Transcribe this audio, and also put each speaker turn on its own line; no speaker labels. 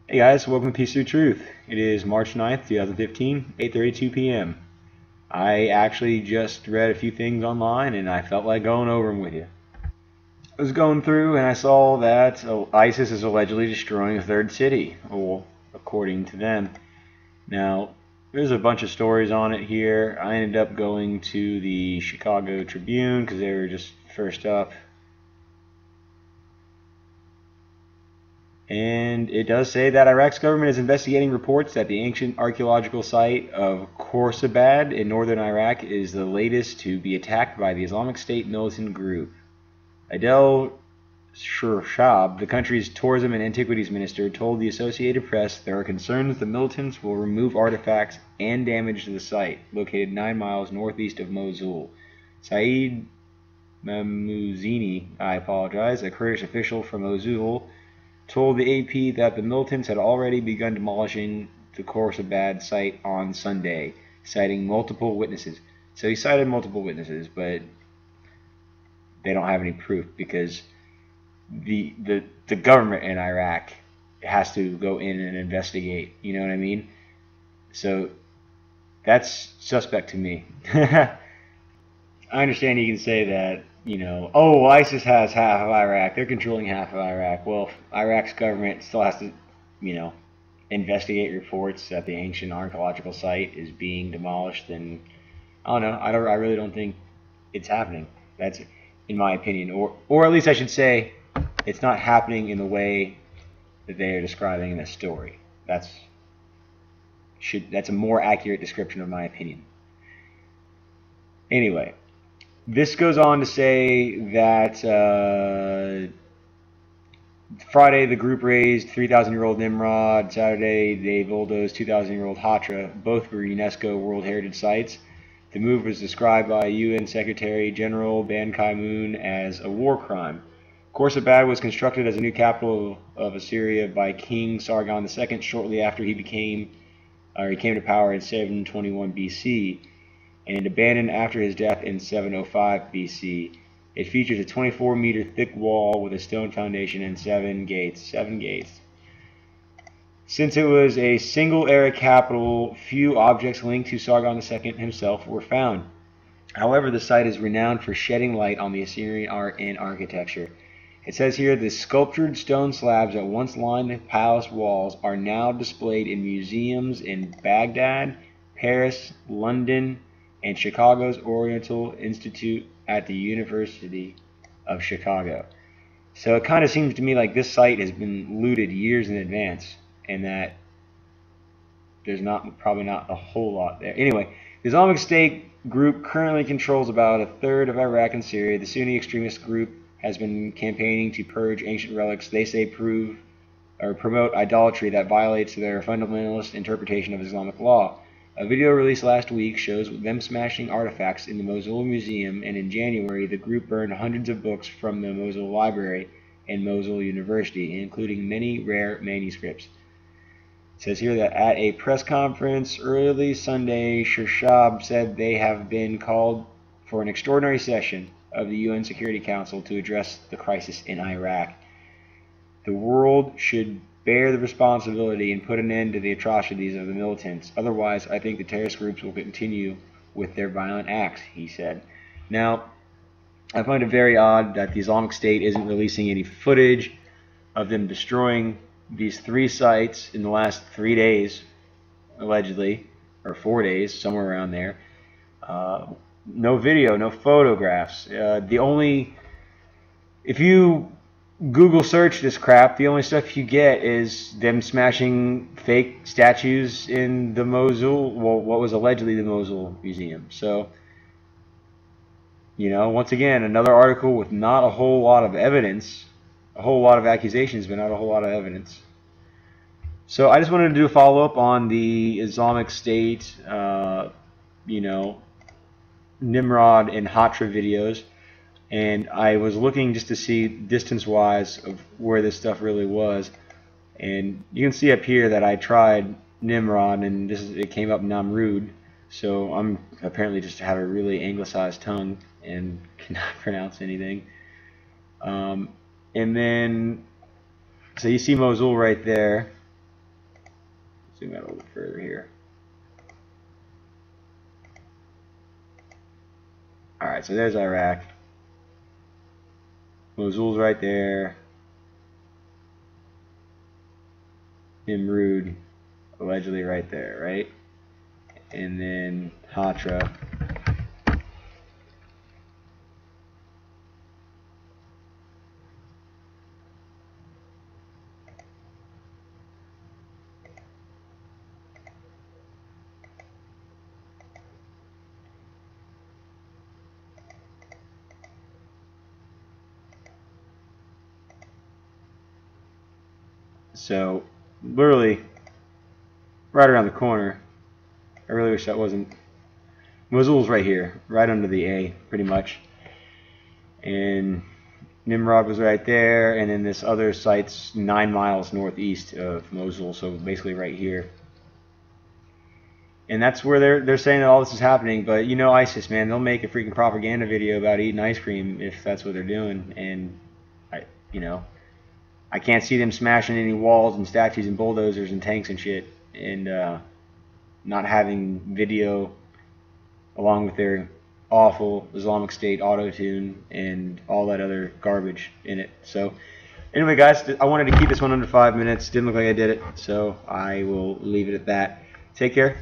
Hey guys, welcome to Peace Through Truth. It is March 9th, 2015, 8:32 p.m. I actually just read a few things online and I felt like going over them with you. I was going through and I saw that ISIS is allegedly destroying a third city, well, according to them. Now, there's a bunch of stories on it here. I ended up going to the Chicago Tribune because they were just first up. And it does say that Iraq's government is investigating reports that the ancient archaeological site of Khorsabad in northern Iraq is the latest to be attacked by the Islamic State militant group. Adel Shurshab, the country's tourism and antiquities minister, told the Associated Press there are concerns the militants will remove artifacts and damage the site, located 9 miles northeast of Mosul. Saeed Mamuzini, a Kurdish official from Mosul, told the AP that the militants had already begun demolishing the Khorsabad site on Sunday, citing multiple witnesses. So he cited multiple witnesses, but they don't have any proof because the government in Iraq has to go in and investigate. You know what I mean? So that's suspect to me. I understand you can say that, oh, ISIS has half of Iraq. They're controlling half of Iraq. Well, Iraq's government still has to, investigate reports that the ancient archaeological site is being demolished. And I don't know. I really don't think it's happening. That's, in my opinion, or at least I should say, it's not happening in the way that they are describing in the story. That's a more accurate description of my opinion. Anyway. This goes on to say that Friday the group raised 3,000-year-old Nimrod. Saturday they bulldozed 2,000-year-old Hatra. Both were UNESCO World Heritage Sites. The move was described by UN Secretary General Ban Ki-moon as a war crime. Khorsabad was constructed as a new capital of Assyria by King Sargon II shortly after he came to power in 721 BC. And abandoned after his death in 705 BC. It features a 24-meter thick wall with a stone foundation and 7 gates. Since it was a single-era capital, few objects linked to Sargon II himself were found. However, the site is renowned for shedding light on the Assyrian art and architecture. It says here the sculptured stone slabs that once lined the palace walls are now displayed in museums in Baghdad, Paris, London, and Chicago's Oriental Institute at the University of Chicago. So it kind of seems to me like this site has been looted years in advance, and that there's probably not a whole lot there. Anyway, the Islamic State group currently controls about a third of Iraq and Syria. The Sunni extremist group has been campaigning to purge ancient relics they say promote idolatry that violates their fundamentalist interpretation of Islamic law. A video released last week shows them smashing artifacts in the Mosul Museum, and in January the group burned hundreds of books from the Mosul Library and Mosul University, including many rare manuscripts. It says here that at a press conference early Sunday, Shurshab said they have been called for an extraordinary session of the UN Security Council to address the crisis in Iraq. The world should bear the responsibility and put an end to the atrocities of the militants. Otherwise, I think the terrorist groups will continue with their violent acts, he said. Now, I find it very odd that the Islamic State isn't releasing any footage of them destroying these 3 sites in the last 3 days, allegedly, or 4 days, somewhere around there. No video, no photographs. If you Google search this crap, the only stuff you get is them smashing fake statues in the Mosul, well, what was allegedly the Mosul Museum. So, once again, another article with not a whole lot of evidence, a whole lot of accusations, but not a whole lot of evidence. So I just wanted to do a follow-up on the Islamic State, Nimrod and Hatra videos. And I was looking just to see distance-wise of where this stuff really was. And you can see up here that I tried Nimrod, and it came up Namrud. So I'm apparently just have a really anglicized tongue and cannot pronounce anything. And then, so you see Mosul right there. zoom out a little bit further here. Alright, so there's Iraq. Mosul's right there. Nimrud, allegedly right there, right? And then Hatra. So, literally, right around the corner. I really wish that wasn't. Mosul's right here, right under the A, pretty much. And Nimrod was right there, and then this other site's 9 miles northeast of Mosul, so basically right here. And that's where they're saying that all this is happening. But you know ISIS, man, they'll make a freaking propaganda video about eating ice cream if that's what they're doing. And I can't see them smashing any walls and statues and bulldozers and tanks and shit, and not having video along with their awful Islamic State auto-tune and all that other garbage in it. So anyway, guys, I wanted to keep this one under 5 minutes. Didn't look like I did it, so I will leave it at that. Take care.